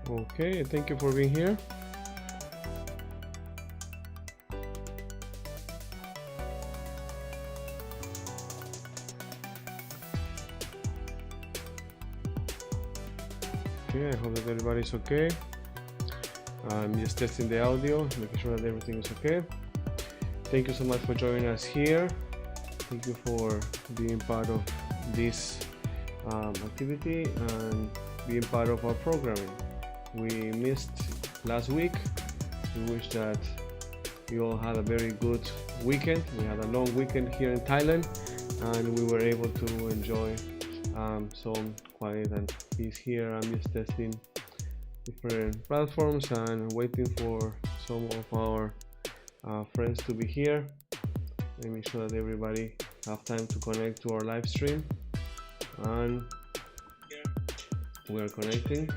Okay, thank you for being here. Okay, I hope that everybody's okay. I'm just testing the audio, making sure that everything is okay. Thank you so much for joining us here. Thank you for being part of this activity and being part of our programming. We missed last week. We wish that you all had a very good weekend. We had a long weekend here in Thailand, and we were able to enjoy some quiet and peace here. I'm just testing different platforms and waiting for some of our friends to be here. Let me make sure that everybody have time to connect to our live stream, and we are connecting.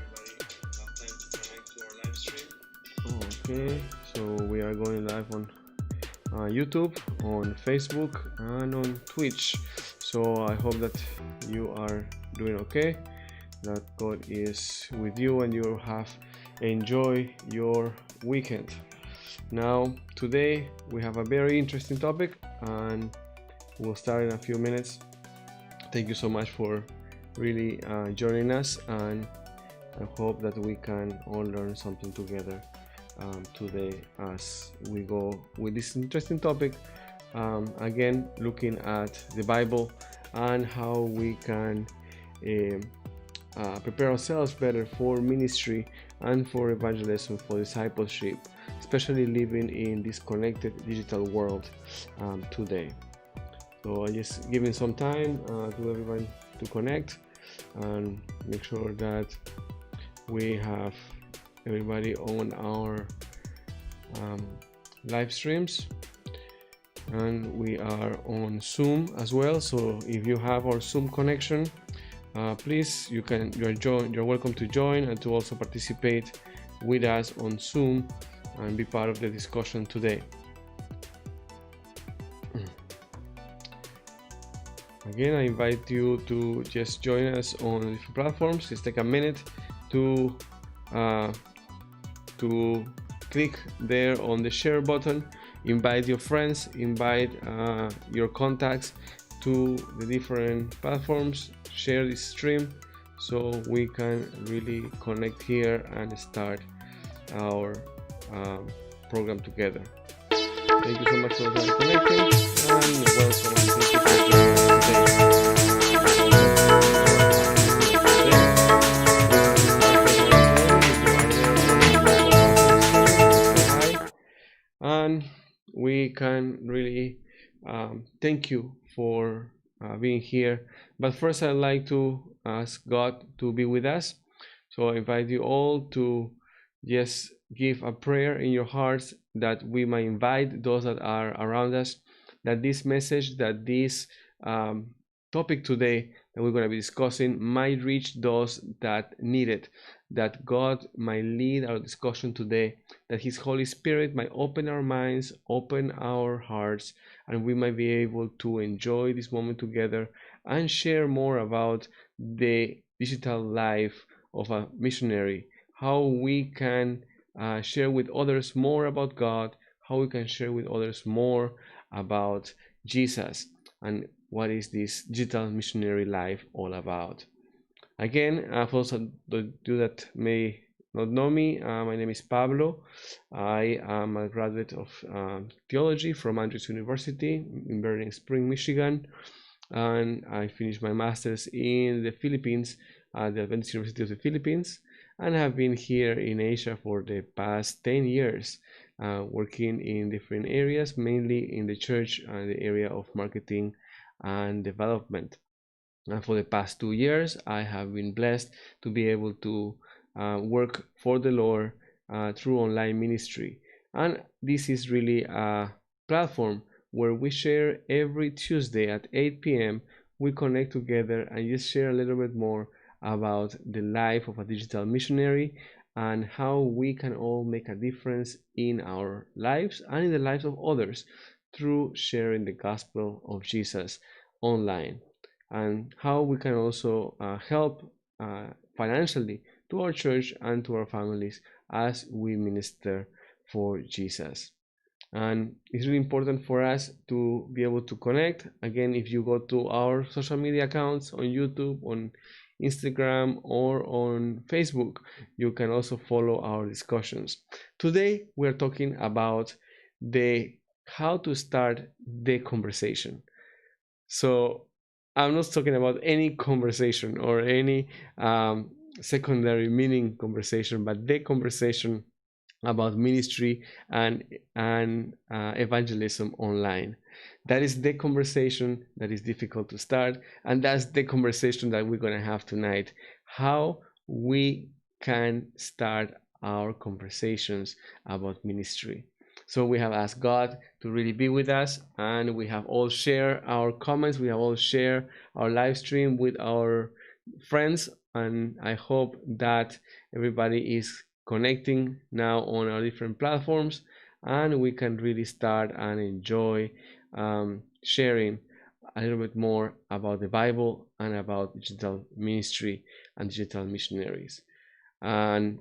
Okay, so we are going live on YouTube, on Facebook, and on Twitch. So I hope that you are doing okay, that God is with you and you have enjoy your weekend. Now today we have a very interesting topic and we'll start in a few minutes. Thank you so much for really joining us, and I hope that we can all learn something together today as we go with this interesting topic. Again, looking at the Bible and how we can prepare ourselves better for ministry and for evangelism, for discipleship, especially living in this connected digital world today. So I just giving some time to everyone to connect and make sure that we have everybody on our live streams, and we are on Zoom as well. So if you have our Zoom connection, please you're welcome to join and to also participate with us on Zoom and be part of the discussion today. Again, I invite you to just join us on different platforms. Just take a minute to click there on the share button, invite your friends, invite your contacts to the different platforms, share this stream so we can really connect here and start our program together. Thank you so much for connecting, and welcome, and thank you for joining us today. And we can really thank you for being here. But first, I'd like to ask God to be with us. So I invite you all to just give a prayer in your hearts that we might invite those that are around us, that this message, that this topic today that we're going to be discussing might reach those that need it, that God might lead our discussion today, that His Holy Spirit might open our minds, open our hearts, and we might be able to enjoy this moment together and share more about the digital life of a missionary, how we can share with others more about God, how we can share with others more about Jesus, and what is this digital missionary life all about. Again, for those that may not know me, my name is Pablo. I am a graduate of theology from Andrews University in Burning Spring, Michigan, and I finished my master's in the Philippines at the Adventist University of the Philippines, and have been here in Asia for the past 10 years, working in different areas, mainly in the church and the area of marketing and development. And for the past 2 years, I have been blessed to be able to work for the Lord through online ministry. And this is really a platform where we share every Tuesday at 8 p.m. We connect together and just share a little bit more about the life of a digital missionary and how we can all make a difference in our lives and in the lives of others through sharing the gospel of Jesus online, and how we can also help financially to our church and to our families as we minister for Jesus. And it's really important for us to be able to connect. Again, if you go to our social media accounts on YouTube, on Instagram, or on Facebook, you can also follow our discussions. Today we're talking about the how to start the conversation. So I'm not talking about any conversation or any secondary meaning conversation, but the conversation about ministry and evangelism online. That is the conversation that is difficult to start, and that's the conversation that we're going to have tonight. How we can start our conversations about ministry. So we have asked God to really be with us, and we have all shared our comments. We have all shared our live stream with our friends, and I hope that everybody is connecting now on our different platforms, and we can really start and enjoy sharing a little bit more about the Bible and about digital ministry and digital missionaries. And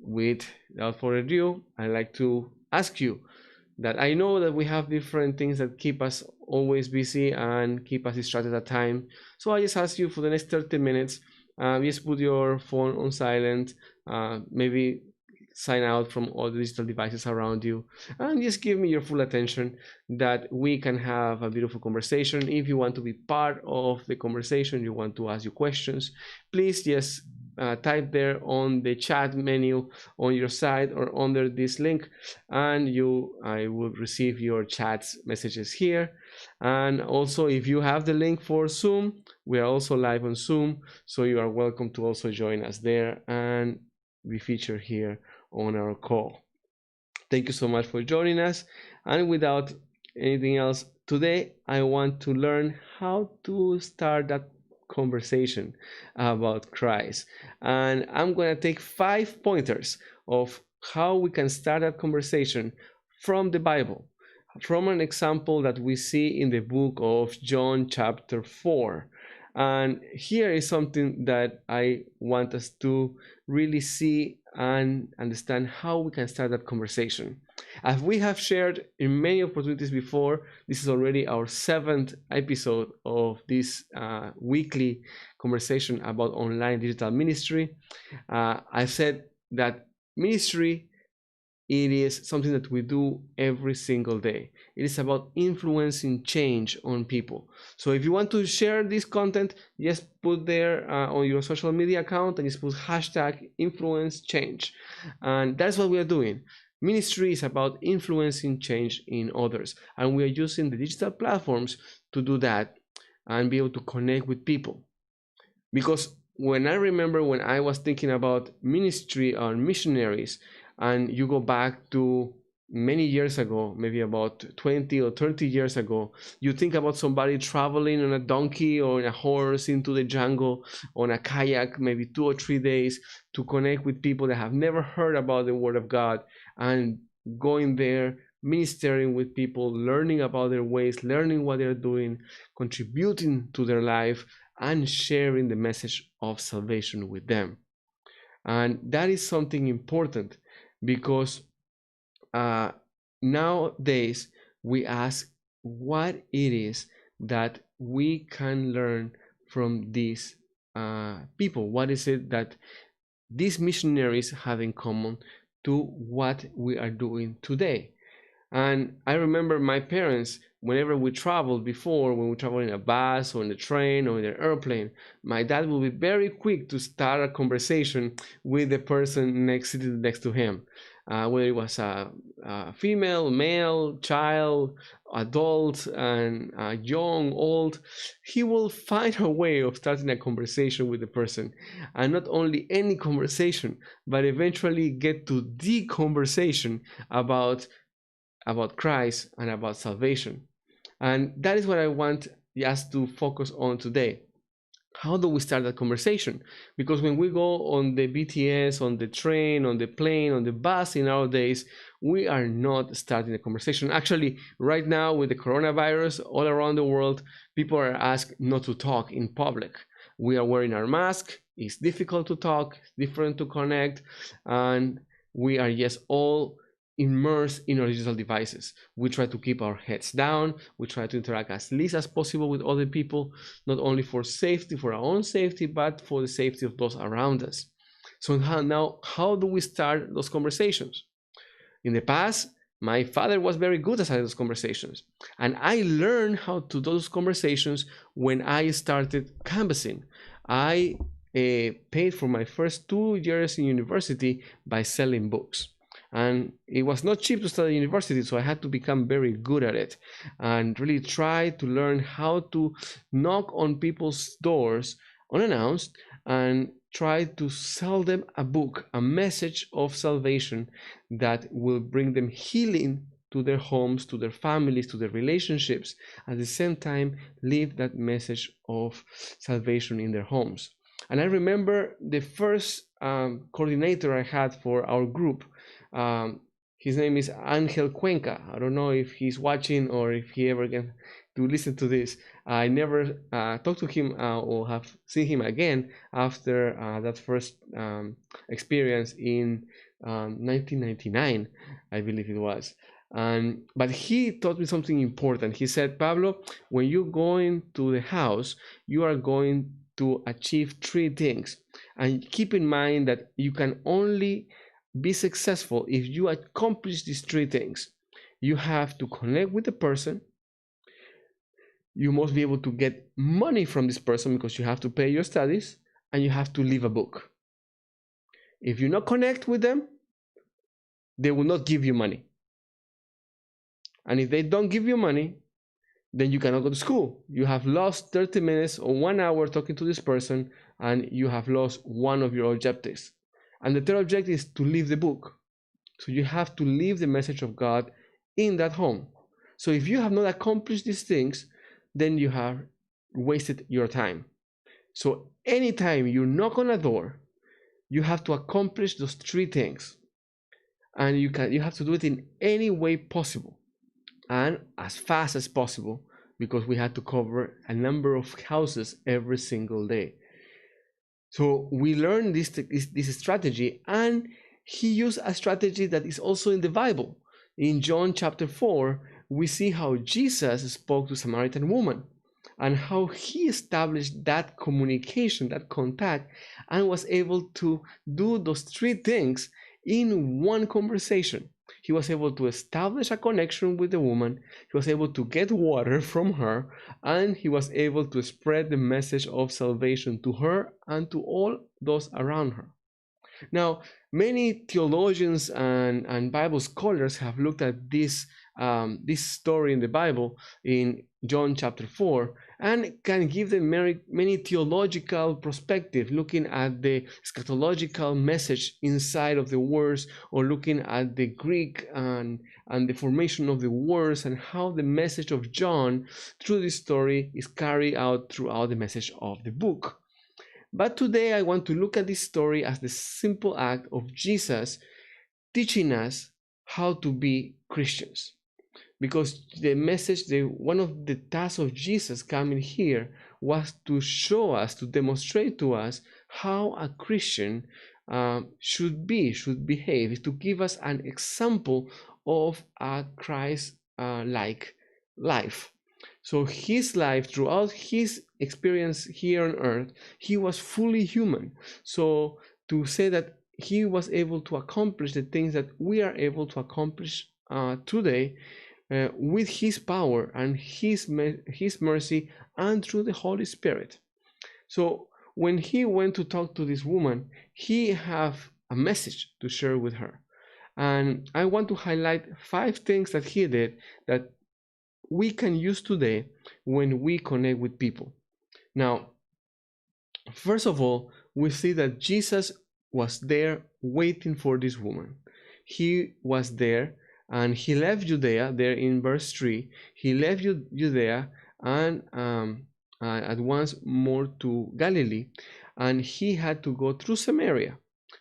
without further ado, I'd like to ask you that I know that we have different things that keep us always busy and keep us distracted at time. So I just ask you for the next 30 minutes, just put your phone on silent, maybe sign out from all the digital devices around you, and just give me your full attention that we can have a beautiful conversation. If you want to be part of the conversation, you want to ask you questions, please just type there on the chat menu on your side or under this link, and I will receive your chats messages here. And also, if you have the link for Zoom, we are also live on Zoom, so you are welcome to also join us there and be featured here on our call. Thank you so much for joining us, and without anything else, today I want to learn how to start that conversation about Christ. And I'm going to take 5 pointers of how we can start that conversation from the Bible, from an example that we see in the book of John, chapter 4. And here is something that I want us to really see and understand how we can start that conversation. As we have shared in many opportunities before, this is already our 7th episode of this weekly conversation about online digital ministry. I said that ministry, it is something that we do every single day. It is about influencing change on people. So if you want to share this content, just put there on your social media account and just put hashtag influence change. And that's what we are doing. Ministry is about influencing change in others. And we are using the digital platforms to do that and be able to connect with people. Because when I was thinking about ministry or missionaries, and you go back to many years ago, maybe about 20 or 30 years ago, you think about somebody traveling on a donkey or on a horse into the jungle, on a kayak, maybe 2 or 3 days to connect with people that have never heard about the Word of God, and going there, ministering with people, learning about their ways, learning what they're doing, contributing to their life, and sharing the message of salvation with them. And that is something important, because nowadays we ask what it is that we can learn from these people. What is it that these missionaries have in common to what we are doing today? And I remember my parents, whenever we traveled before, when we traveled in a bus or in a train or in an airplane, my dad will be very quick to start a conversation with the person sitting next to him. Whether it was a female, male, child, adult, and young, old, he will find a way of starting a conversation with the person. And not only any conversation, but eventually get to the conversation about Christ and about salvation. And that is what I want us to focus on today. How do we start that conversation? Because when we go on the BTS, on the train, on the plane, on the bus in our days, we are not starting a conversation. Actually, right now with the coronavirus all around the world, people are asked not to talk in public. We are wearing our mask. It's difficult to talk, different to connect, and we are, yes, all immersed in our digital devices. We try to keep our heads down. We try to interact as least as possible with other people, not only for safety, for our own safety, but for the safety of those around us. So now, how do we start those conversations? In the past, my father was very good at those conversations, and I learned how to do those conversations when I started canvassing. I paid for my first 2 years in university by selling books, and it was not cheap to study university, so I had to become very good at it and really try to learn how to knock on people's doors unannounced and try to sell them a book, a message of salvation that will bring them healing to their homes, to their families, to their relationships, at the same time leave that message of salvation in their homes. And I remember the first coordinator I had for our group. His name is Angel Cuenca. I don't know if he's watching or if he ever can to listen to this. I never talked to him or have seen him again after that first experience in 1999, I believe it was. But he taught me something important. He said, Pablo, when you go into the house, you are going to achieve 3 things. And keep in mind that you can only be successful if you accomplish these 3 things. You have to connect with the person. You must be able to get money from this person because you have to pay your studies, and you have to leave a book. If you not connect with them, they will not give you money. And if they don't give you money, then you cannot go to school. You have lost 30 minutes or 1 hour talking to this person, and you have lost one of your objectives. And the third objective is to leave the book. So you have to leave the message of God in that home. So if you have not accomplished these things, then you have wasted your time. So anytime you knock on a door, you have to accomplish those 3 things. And you have to do it in any way possible and as fast as possible, because we had to cover a number of houses every single day. So we learned this strategy, and he used a strategy that is also in the Bible. In John chapter 4, we see how Jesus spoke to a Samaritan woman and how he established that communication, that contact, and was able to do those 3 things in one conversation. He was able to establish a connection with the woman, he was able to get water from her, and he was able to spread the message of salvation to her and to all those around her. Now, many theologians and Bible scholars have looked at this story in the Bible in John chapter 4 and can give them many theological perspective, looking at the eschatological message inside of the words, or looking at the Greek and the formation of the words, and how the message of John through this story is carried out throughout the message of the book. But today I want to look at this story as the simple act of Jesus teaching us how to be Christians. Because the message, one of the tasks of Jesus coming here was to show us, to demonstrate to us how a Christian should behave, to give us an example of a Christ-like life. So his life, throughout his experience here on earth, he was fully human. So to say that he was able to accomplish the things that we are able to accomplish today with his power and his mercy and through the Holy Spirit. So when he went to talk to this woman, he had a message to share with her. And I want to highlight 5 things that he did that we can use today when we connect with people. Now, first of all, we see that Jesus was there waiting for this woman. He was there, and he left Judea, there in verse 3. He left Judea and at once more to Galilee, and he had to go through Samaria.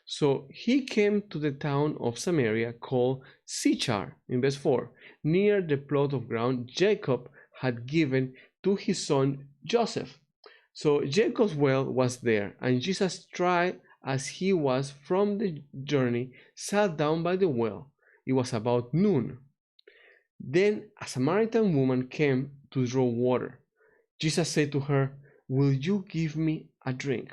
So he came to the town of Samaria called Sychar, in verse 4, near the plot of ground Jacob had given to his son Joseph. So Jacob's well was there, and Jesus tried as he was from the journey, sat down by the well. It was about noon. Then a Samaritan woman came to draw water. Jesus said to her, "Will you give me a drink?"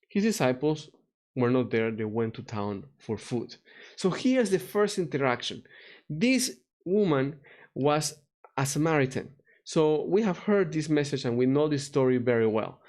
His disciples were not there, they went to town for food. So here's the first interaction. This woman was a Samaritan. So we have heard this message and we know this story very well.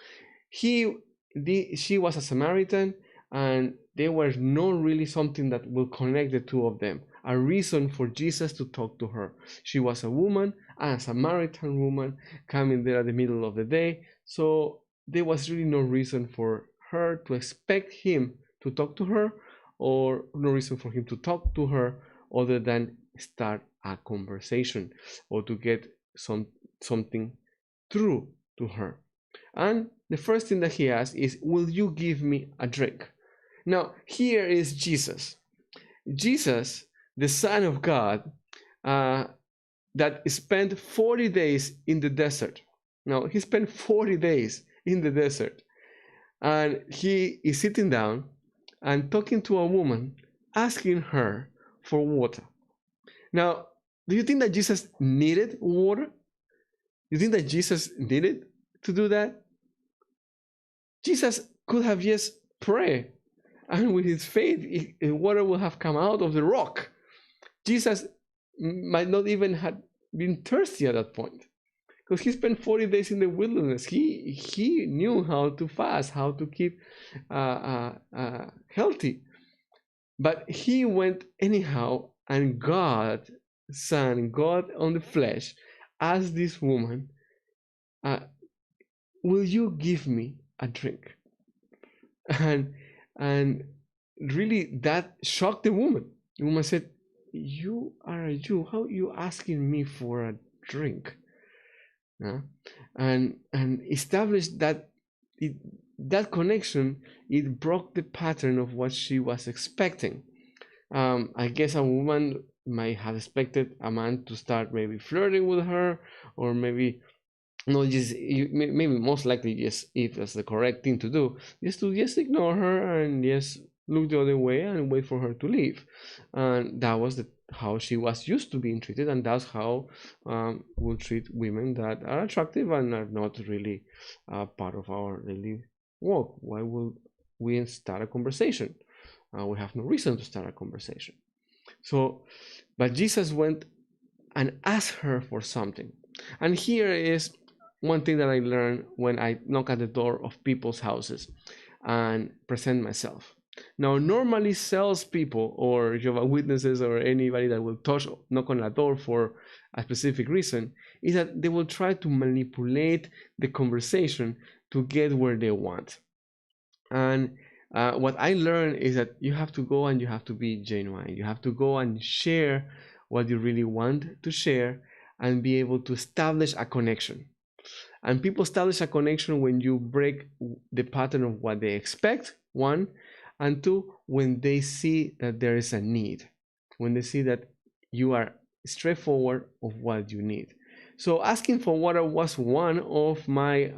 She was a Samaritan, and there was no really something that will connect the two of them, a reason for Jesus to talk to her. She was a woman, and a Samaritan woman coming there at the middle of the day, so there was really no reason for her to expect him to talk to her, or no reason for him to talk to her other than start a conversation or to get something through to her. And the first thing that he asks is, "Will you give me a drink?" Now, here is Jesus. Jesus, the Son of God, that spent 40 days in the desert. Now, he spent 40 days in the desert, and he is sitting down and talking to a woman, asking her for water. Now, do you think that Jesus needed water? Do you think that Jesus needed to do that? Jesus could have just prayed, and with his faith, water will have come out of the rock. Jesus might not even have been thirsty at that point, because he spent 40 days in the wilderness. He knew how to fast, how to keep healthy. But he went anyhow, and God, Son, God on the flesh, asked this woman, "Will you give me a drink?" And really that shocked the woman. The woman said, "You are a Jew. How are you asking me for a drink?" And established that connection. It broke the pattern of what she was expecting. I guess a woman might have expected a man to start maybe flirting with her, or maybe no, just maybe most likely, yes, if that's the correct thing to do, just to just ignore her and just look the other way and wait for her to leave. And that was how she was used to being treated, and that's how we'll treat women that are attractive and are not really part of our daily walk. Why will we start a conversation? We have no reason to start a conversation. So, but Jesus went and asked her for something. And here is one thing that I learned when I knock at the door of people's houses and present myself. Now, normally salespeople or Jehovah's Witnesses or anybody that will knock on a door for a specific reason is that they will try to manipulate the conversation to get where they want. And what I learned is that you have to go and you have to be genuine. You have to go and share what you really want to share and be able to establish a connection. And people establish a connection when you break the pattern of what they expect, one, and two, when they see that there is a need, when they see that you are straightforward of what you need. So asking for water was one of my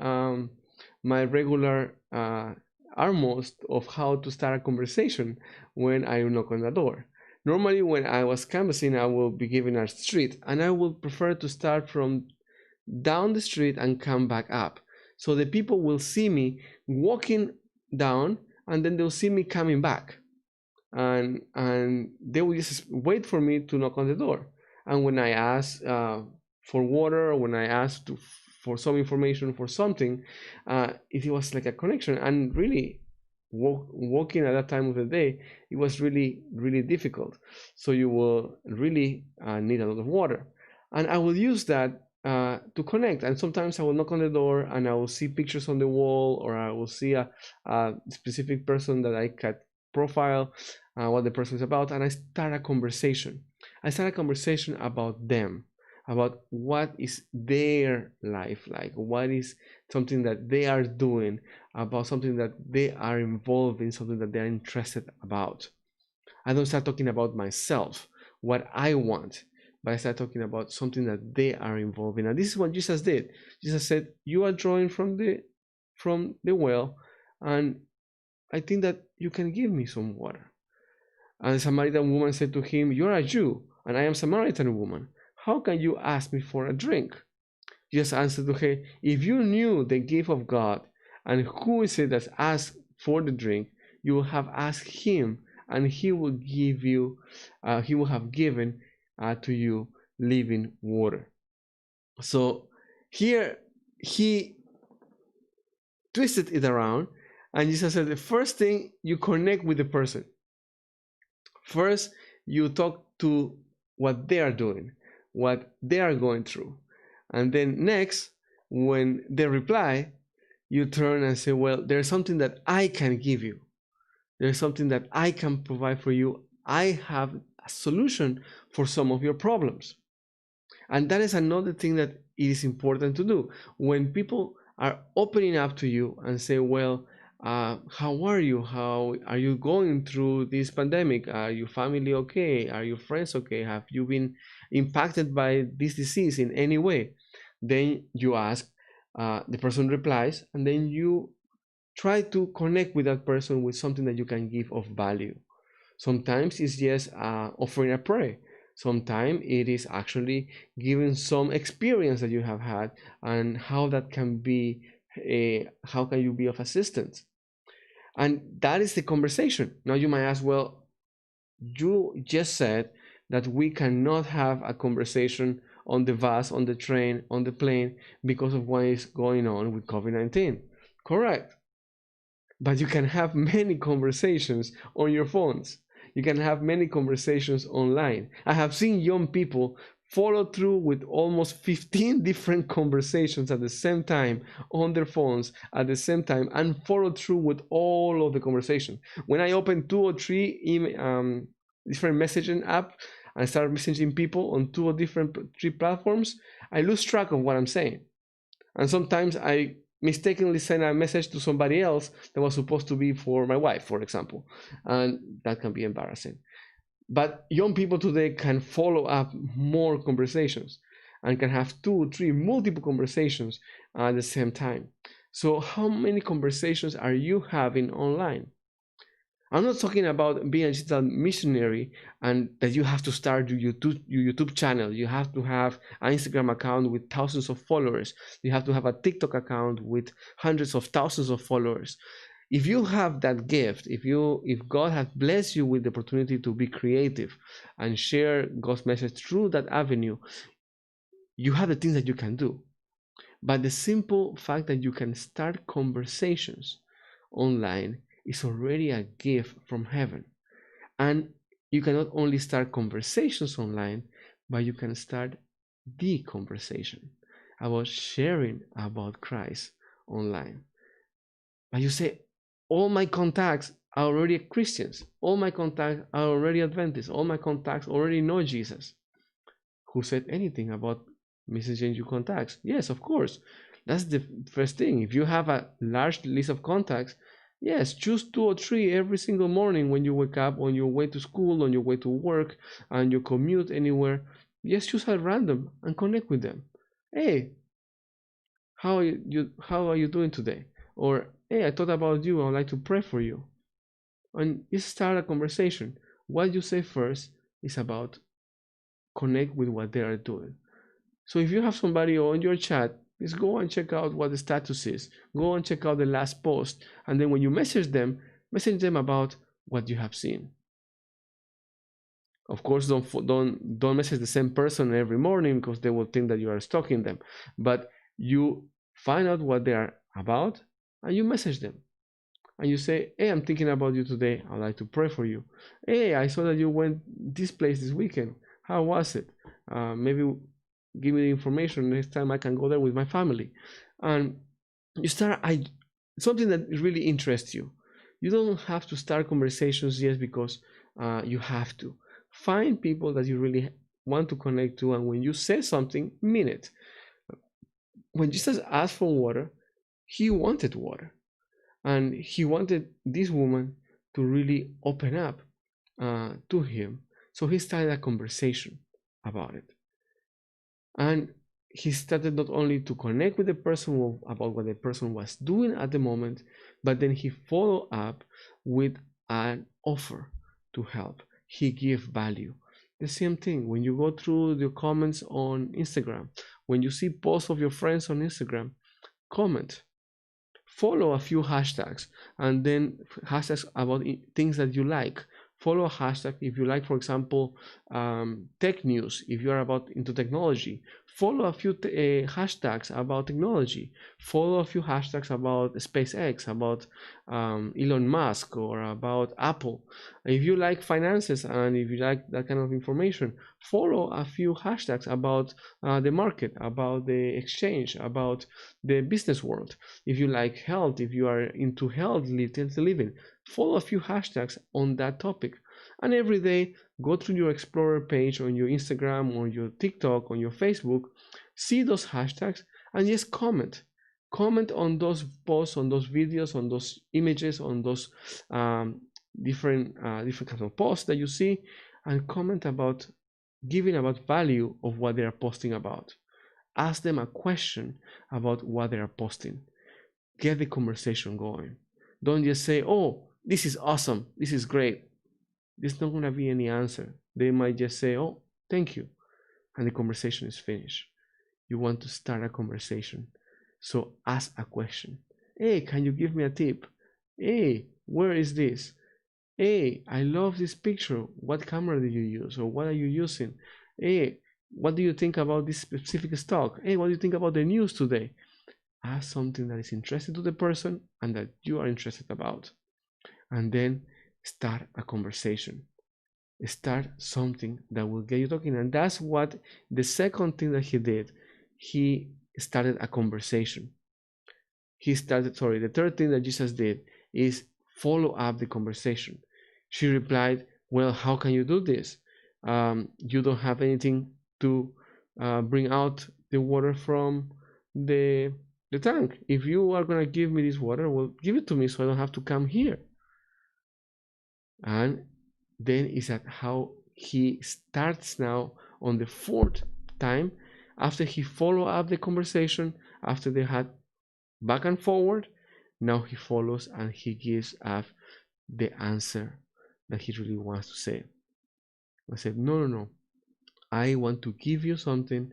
my regular almost of how to start a conversation when I knock on the door. Normally, when I was canvassing, I will be given a street, and I will prefer to start from down the street and come back up. So the people will see me walking down, and then they'll see me coming back. And they will just wait for me to knock on the door. And when I ask for water, or when I ask for some information for something, it was like a connection. And really, walking at that time of the day, it was really, really difficult. So you will really need a lot of water. And I will use that to connect. And sometimes I will knock on the door and I will see pictures on the wall, or I will see a specific person that I can profile what the person is about, and I start a conversation. I start a conversation about them, about what is their life like, what is something that they are doing, about something that they are involved in, something that they're interested about. I don't start talking about myself, what I want, but I start talking about something that they are involved in. And this is what Jesus did. Jesus said, "You are drawing from the from the well, and I think that you can give me some water. And the Samaritan woman said to him, "You are a Jew, and I am a Samaritan woman. How can you ask me for a drink?" Jesus answered to her, "If you knew the gift of God, and who is it that asks for the drink, you would have asked him, and he will give you, he will have given to you living water." So here he twisted it around, and Jesus said, the first thing, you connect with the person. First, you talk to what they are doing, what they are going through. And then next, when they reply, you turn and say, well, there's something that I can give you. There's something that I can provide for you. I have a solution for some of your problems. And that is another thing that it is important to do. When people are opening up to you and say, well, how are you? How are you going through this pandemic? Are your family okay? Are your friends okay? Have you been impacted by this disease in any way? Then you ask, the person replies, and then you try to connect with that person with something that you can give of value. Sometimes it's just offering a prayer. Sometimes it is actually giving some experience that you have had and how that can be, how can you be of assistance. And that is the conversation. Now you might ask, well, you just said that we cannot have a conversation on the bus, on the train, on the plane because of what is going on with COVID-19. Correct. But you can have many conversations on your phones. You can have many conversations online. I have seen young people follow through with almost 15 different conversations at the same time on their phones at the same time and follow through with all of the conversation. When I open 2 or 3 different messaging apps and start messaging people on 2 or 3 platforms, I lose track of what I'm saying. And sometimes I mistakenly send a message to somebody else that was supposed to be for my wife, for example, and that can be embarrassing. But young people today can follow up more conversations and can have 2, 3, multiple conversations at the same time. So how many conversations are you having online? I'm not talking about being a digital missionary and that you have to start your YouTube channel. You have to have an Instagram account with thousands of followers. You have to have a TikTok account with hundreds of thousands of followers. If you have that gift, if God has blessed you with the opportunity to be creative and share God's message through that avenue, you have the things that you can do. But the simple fact that you can start conversations online is already a gift from heaven. And you can not only start conversations online, but you can start the conversation about sharing about Christ online. But you say, all my contacts are already Christians. All my contacts are already Adventists. All my contacts already know Jesus. Who said anything about messaging your contacts? Yes, of course. That's the first thing. If you have a large list of contacts, yes, choose 2 or 3 every single morning when you wake up, on your way to school, on your way to work, and your commute anywhere. Just choose at random and connect with them. Hey, how are you doing today? Or hey, I thought about you. I would like to pray for you. And you start a conversation. What you say first is about connect with what they are doing. So if you have somebody on your chat, just go and check out what the status is. Go and check out the last post. And then when you message them about what you have seen. Of course, don't message the same person every morning because they will think that you are stalking them. But you find out what they are about and you message them. And you say, hey, I'm thinking about you today. I'd like to pray for you. Hey, I saw that you went this place this weekend. How was it? Maybe give me the information. Next time I can go there with my family. And you start something that really interests you. You don't have to start conversations just because you have to. Find people that you really want to connect to, and when you say something, mean it. When Jesus asked for water, he wanted water. And he wanted this woman to really open up to him. So he started a conversation about it. And he started not only to connect with the person about what the person was doing at the moment, but then he followed up with an offer to help. He gave value. The same thing when you go through the comments on Instagram, when you see posts of your friends on Instagram, comment, follow a few hashtags, and then hashtags about things that you like. Follow a hashtag if you like, for example, tech news. If you are about into technology, follow a few hashtags about technology. Follow a few hashtags about SpaceX, about Elon Musk, or about Apple. If you like finances and if you like that kind of information, follow a few hashtags about the market, about the exchange, about the business world. If you like health, if you are into healthy living, follow a few hashtags on that topic. And every day, go through your Explorer page on your Instagram, on your TikTok, on your Facebook, see those hashtags, and just comment. Comment on those posts, on those videos, on those images, on those different kinds of posts that you see, and comment about giving about value of what they are posting about. Ask them a question about what they are posting. Get the conversation going. Don't just say, oh, this is awesome, this is great. There's not going to be any answer. They might just say, oh, thank you, and the conversation is finished. You want to start a conversation, so ask a question. Hey, can you give me a tip? Hey, where is this? Hey, I love this picture. What camera did you use, or what are you using? Hey, what do you think about this specific stock? Hey, what do you think about the news today? Ask something that is interesting to the person and that you are interested about, and then start a conversation. Start something that will get you talking. And that's what the second thing that he did. He started a conversation. The third thing that Jesus did is follow up the conversation. She replied, well, how can you do this? You don't have anything to bring out the water from the tank. If you are going to give me this water, well, give it to me so I don't have to come here. And then is that how he starts now on the fourth time, after he follow up the conversation, after they had back and forward, now he follows and he gives up the answer that he really wants to say. I said, no, I want to give you something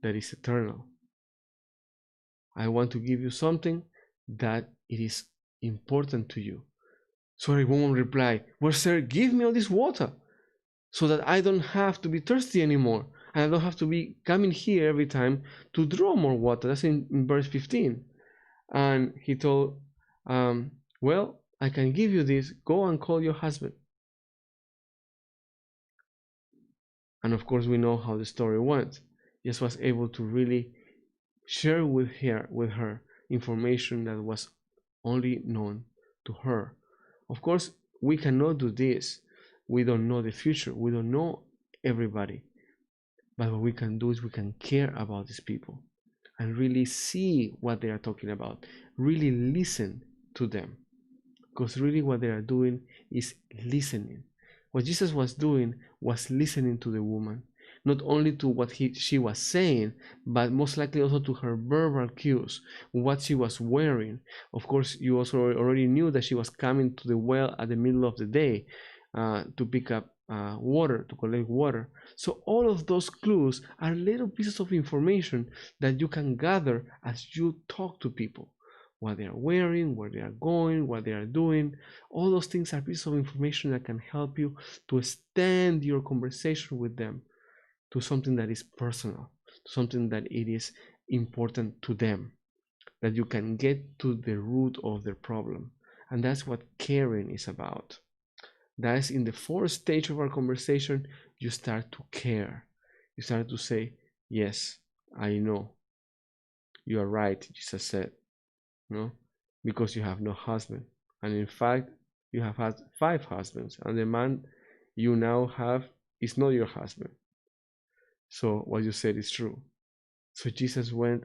that is eternal. I want to give you something that it is important to you. So the woman replied, well, sir, give me all this water so that I don't have to be thirsty anymore. And I don't have to be coming here every time to draw more water. That's in verse 15. And he told, well, I can give you this. Go and call your husband. And of course, we know how the story went. Jesus was able to really share with her information that was only known to her. Of course, we cannot do this. We don't know the future. We don't know everybody. But what we can do is we can care about these people and really see what they are talking about. Really listen to them. Because really what they are doing is listening. What Jesus was doing was listening to the woman, not only to what she was saying, but most likely also to her verbal cues, what she was wearing. Of course, you also already knew that she was coming to the well at the middle of the day to pick up water, to collect water. So all of those clues are little pieces of information that you can gather as you talk to people. What they are wearing, where they are going, what they are doing. All those things are pieces of information that can help you to extend your conversation with them to something that is personal, something that it is important to them, that you can get to the root of their problem. And that's what caring is about. That is in the fourth stage of our conversation, you start to care. You start to say, yes, I know. You are right, Jesus said. No, because you have no husband, and in fact you have had 5 husbands, and the man you now have is not your husband. So what you said is true. So Jesus went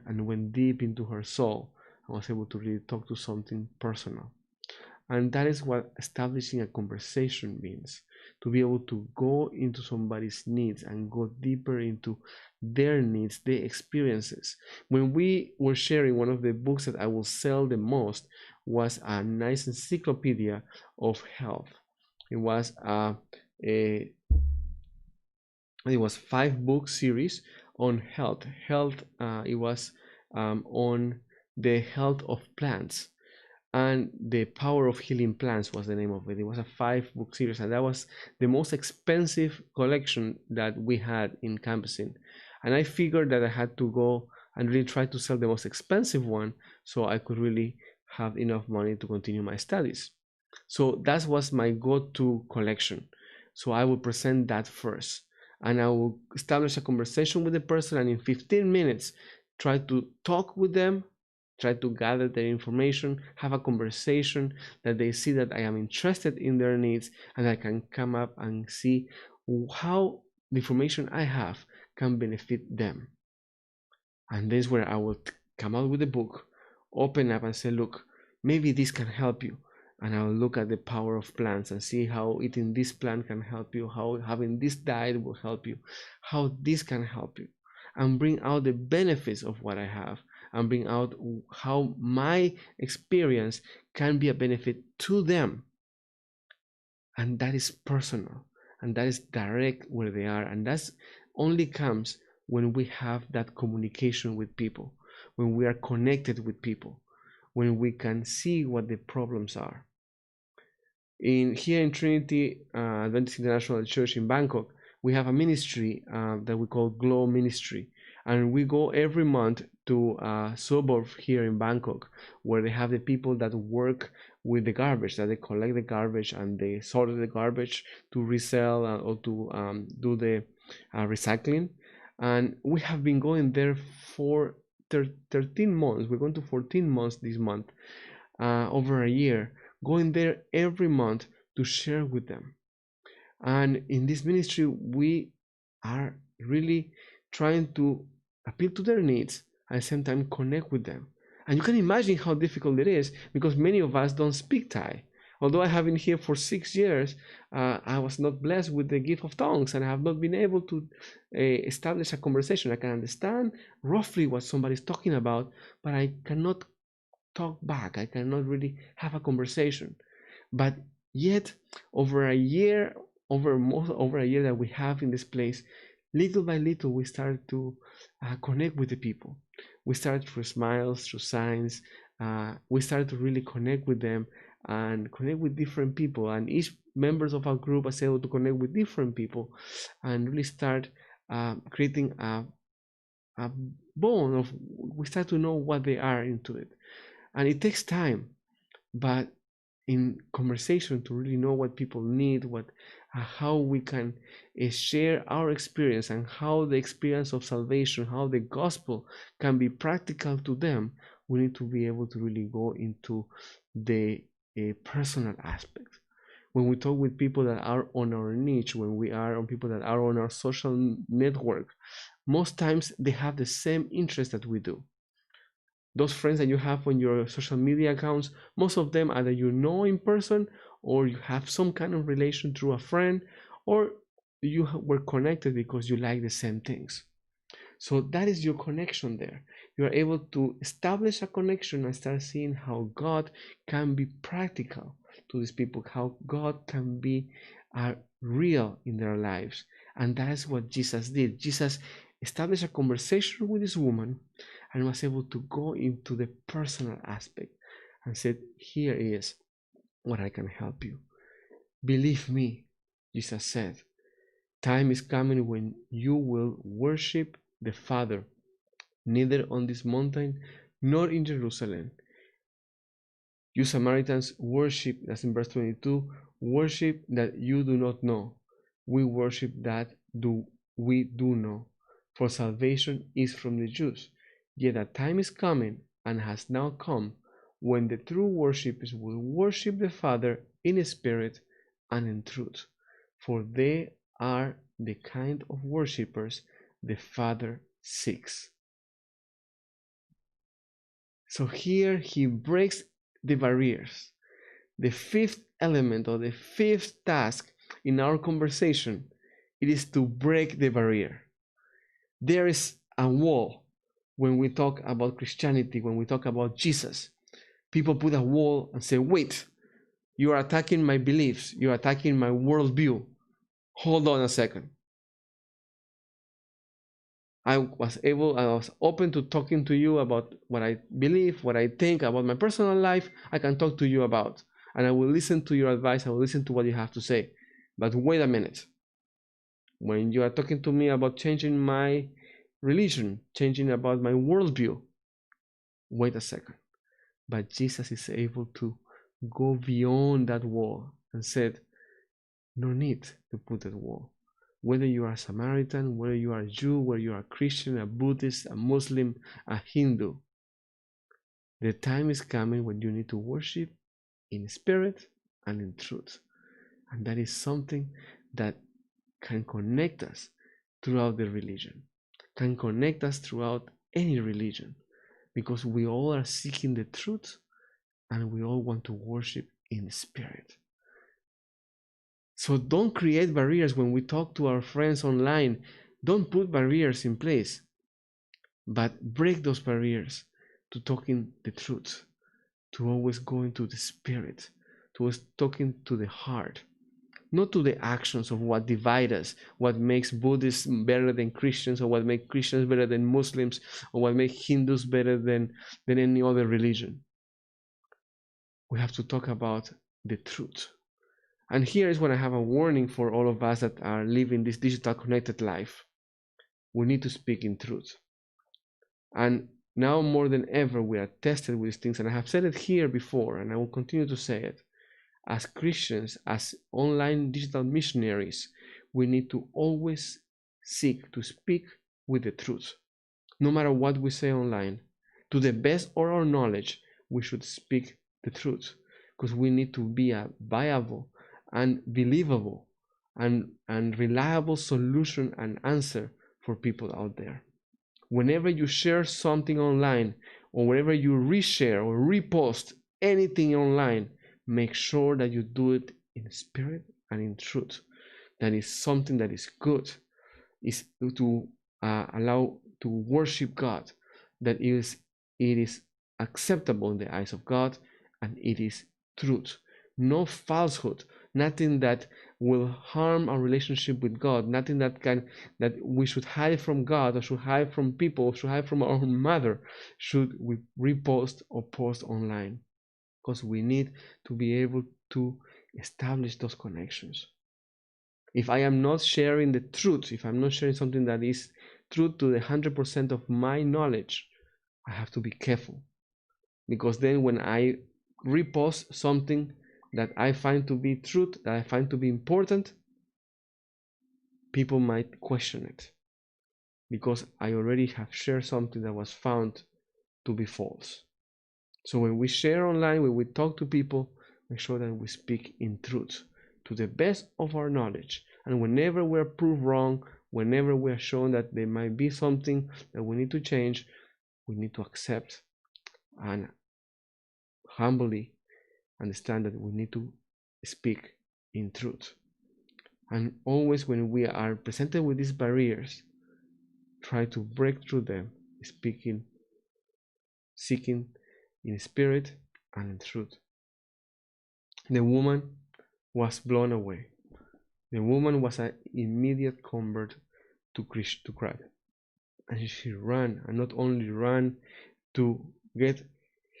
deep into her soul and was able to really talk to something personal. And that is what establishing a conversation means, to be able to go into somebody's needs and go deeper into their needs, their experiences. When we were sharing, one of the books that I will sell the most was a nice encyclopedia of health. It was a it was 5 book series on health. It was on the health of plants, and the power of healing plants was the name of it. It was a 5 book series, and that was the most expensive collection that we had in campusing. And I figured that I had to go and really try to sell the most expensive one so I could really have enough money to continue my studies. So that was my go-to collection. So I will present that first, and I will establish a conversation with the person, and in 15 minutes try to talk with them, try to gather their information, have a conversation that they see that I am interested in their needs, and I can come up and see how the information I have can benefit them. And this is where I will come out with the book, open up and say, look, maybe this can help you. And I'll look at the power of plants and see how eating this plant can help you, how having this diet will help you, how this can help you, and bring out the benefits of what I have, and bring out how my experience can be a benefit to them. And that is personal, and that is direct where they are, and that's only comes when we have that communication with people, when we are connected with people, when we can see what the problems are. Here in Trinity Adventist International Church in Bangkok, we have a ministry that we call Glow Ministry, and we go every month to a suburb here in Bangkok where they have the people that work with the garbage, that they collect the garbage and they sort the garbage to resell or to do the recycling. And we have been going there for 13 months. We're going to 14 months this month, over a year, going there every month to share with them. And in this ministry, we are really trying to appeal to their needs and at the same time connect with them. And you can imagine how difficult it is, because many of us don't speak Thai. Although I have been here for 6 years, I was not blessed with the gift of tongues, and I have not been able to establish a conversation. I can understand roughly what somebody's talking about, but I cannot talk back. I cannot really have a conversation. But yet, over a year, over a year that we have in this place, little by little we start to connect with the people. We start through smiles, through signs. We start to really connect with them and connect with different people. And each members of our group is able to connect with different people and really start creating a bond of. We start to know what they are into it, and it takes time, but in conversation to really know what people need, how we can share our experience, and how the experience of salvation, how the gospel can be practical to them. We need to be able to really go into the personal aspect. When we talk with people that are on our niche, when we are on people that are on our social network, most times they have the same interest that we do. Those friends that you have on your social media accounts, most of them either you know in person, or you have some kind of relation through a friend, or you were connected because you like the same things. So that is your connection there. You are able to establish a connection and start seeing how God can be practical to these people, how God can be real in their lives. And that is what Jesus did. Jesus established a conversation with this woman and was able to go into the personal aspect and said, here is what I can help you. Believe me, Jesus said, time is coming when you will worship the Father, neither on this mountain nor in Jerusalem. You Samaritans worship, that's in verse 22, worship that you do not know. We worship that we do know, for salvation is from the Jews. Yet a time is coming, and has now come, when the true worshippers will worship the Father in spirit and in truth, for they are the kind of worshippers the Father seeks. So here he breaks the barriers. the fifth element or the fifth task in our conversation, it is to break the barrier. There is a wall when we talk about Christianity, when we talk about Jesus. People put a wall and say, wait, you are attacking my beliefs, you are attacking my worldview. Hold on a second. I was open to talking to you about what I believe, what I think about my personal life. I can talk to you about, and I will listen to your advice. I will listen to what you have to say. But wait a minute. When you are talking to me about changing my religion, changing about my worldview, wait a second. But Jesus is able to go beyond that wall and said, no need to put that wall. Whether you are a Samaritan, whether you are a Jew, whether you are a Christian, a Buddhist, a Muslim, a Hindu, the time is coming when you need to worship in spirit and in truth. And that is something that can connect us throughout the religion, can connect us throughout any religion, because we all are seeking the truth and we all want to worship in spirit. So don't create barriers when we talk to our friends online. Don't put barriers in place, but break those barriers to talking the truth, to always going to the spirit, to always talking to the heart, not to the actions of what divide us, what makes Buddhists better than Christians, or what makes Christians better than Muslims, or what makes Hindus better than any other religion. We have to talk about the truth. And here is when I have a warning for all of us that are living this digital connected life. We need to speak in truth. And now more than ever, we are tested with these things. And I have said it here before, and I will continue to say it. As Christians, as online digital missionaries, we need to always seek to speak with the truth. No matter what we say online, to the best of our knowledge, we should speak the truth, because we need to be a viable and believable and reliable solution and answer for people out there. Whenever you share something online, or whenever you reshare or repost anything online, make sure that you do it in spirit and in truth. That is something that is good, is to allow to worship God, that it is acceptable in the eyes of God, and it is truth. No falsehood, nothing that will harm our relationship with God, nothing that we should hide from God, or should hide from people, or should hide from our own mother, should we repost or post online, because we need to be able to establish those connections. If I am not sharing the truth, if I'm not sharing something that is true to the 100% of my knowledge, I have to be careful, because then when I repost something that I find to be truth, that I find to be important, people might question it, because I already have shared something that was found to be false. So when we share online, when we talk to people, make sure that we speak in truth to the best of our knowledge. And whenever we're proved wrong, whenever we're shown that there might be something that we need to change, we need to accept and humbly understand that we need to speak in truth. And always when we are presented with these barriers, try to break through them, seeking in spirit and in truth. The woman was blown away. The woman was an immediate convert to Christ. And she ran, and not only ran to get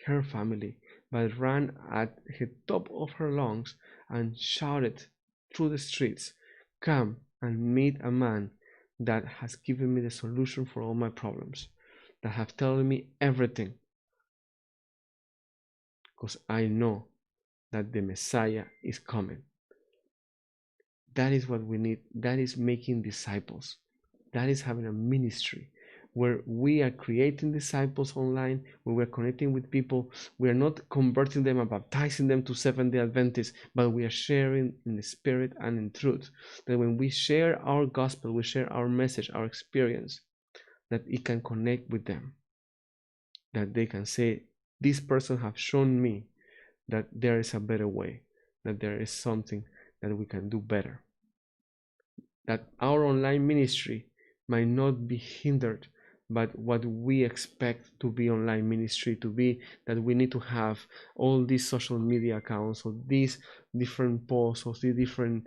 her family, but ran at the top of her lungs and shouted through the streets, "Come and meet a man that has given me the solution for all my problems, that have told me everything, because I know that the Messiah is coming." That is what we need. That is making disciples. That is having a ministry where we are creating disciples online, where we're connecting with people. We are not converting them and baptizing them to Seventh-day Adventists, but we are sharing in the spirit and in truth. That when we share our gospel, we share our message, our experience, that it can connect with them. That they can say, this person has shown me that there is a better way, that there is something that we can do better, that our online ministry might not be hindered by what we expect to be online ministry to be, that we need to have all these social media accounts or these different posts or these different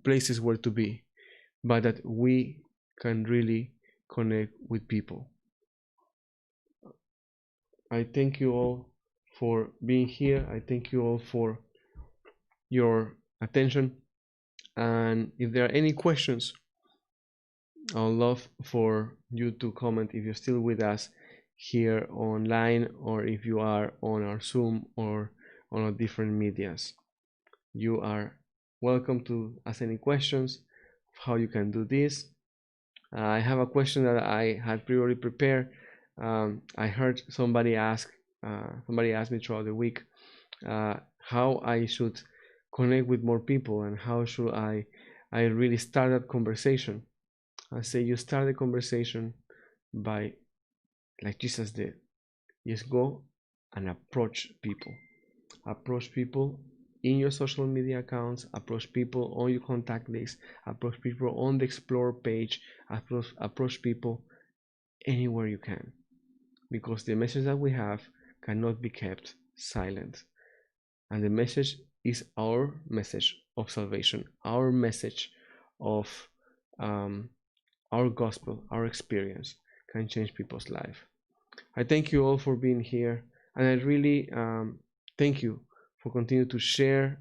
places where to be, but that we can really connect with people. I thank you all for being here. I thank you all for your attention. And if there are any questions, I'd love for you to comment if you're still with us here online, or if you are on our Zoom or on our different medias. You are welcome to ask any questions of how you can do this. I have a question that I had previously prepared. I heard somebody asked me throughout the week how I should connect with more people and how should I really start that conversation. I say you start the conversation by, like Jesus did, just go and approach people. Approach people in your social media accounts, approach people on your contact list, approach people on the explore page, approach people anywhere you can, because the message that we have cannot be kept silent. And the message is our message of salvation, our message of our gospel, our experience can change people's life. I thank you all for being here, and I really thank you for continuing to share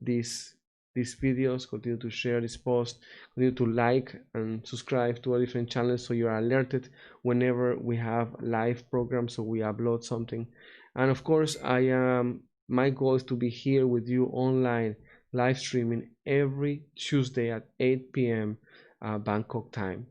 these videos, continue to share this post, continue to like and subscribe to our different channels so you are alerted whenever we have live programs, so we upload something. And of course, my goal is to be here with you online, live streaming every Tuesday at 8 p.m. Bangkok time.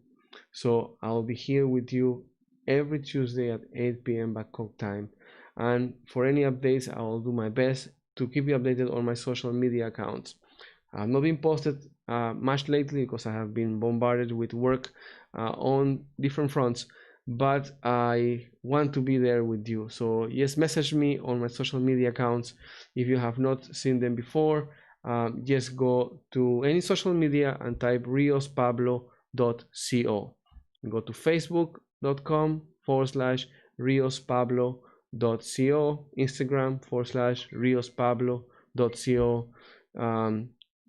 So I'll be here with you every Tuesday at 8 p.m. Bangkok time. And for any updates, I will do my best to keep you updated on my social media accounts. I've not been posted much lately because I have been bombarded with work on different fronts, but I want to be there with you. So yes, message me on my social media accounts. If you have not seen them before, just go to any social media and type riospablo.co. Go to facebook.com/riospablo.co, Instagram /riospablo.co,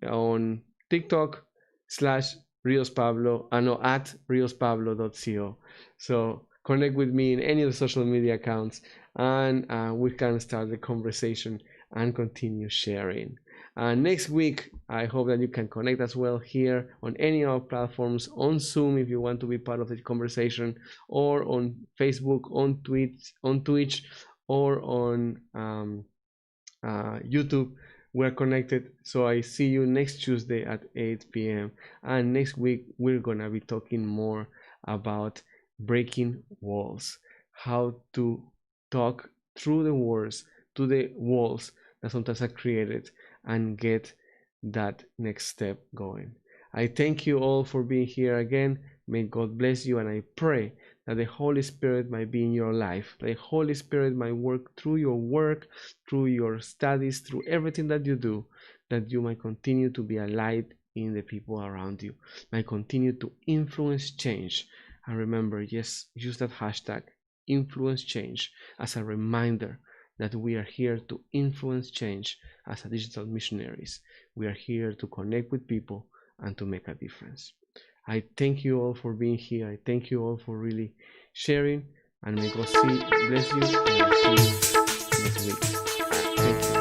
on TikTok /riospablo, at riospablo.co. So connect with me in any of the social media accounts, and we can start the conversation and continue sharing. Next week, I hope that you can connect as well here on any of our platforms, on Zoom if you want to be part of the conversation, or on Facebook, on Twitch, or on YouTube. We're connected. So I see you next Tuesday at 8 p.m. And next week, we're going to be talking more about breaking walls, how to talk through the walls to the walls that sometimes are created, and get that next step going. I thank you all for being here again. May God bless you, and I pray that the Holy Spirit might be in your life. The Holy Spirit might work through your work, through your studies, through everything that you do, that you might continue to be a light in the people around you, might continue to influence change. And remember, yes, use that hashtag, influence change, as a reminder that we are here to influence change as a digital missionaries. We are here to connect with people and to make a difference. I thank you all for being here. I thank you all for really sharing, and may God bless you, and I'll see you next week. Thank you.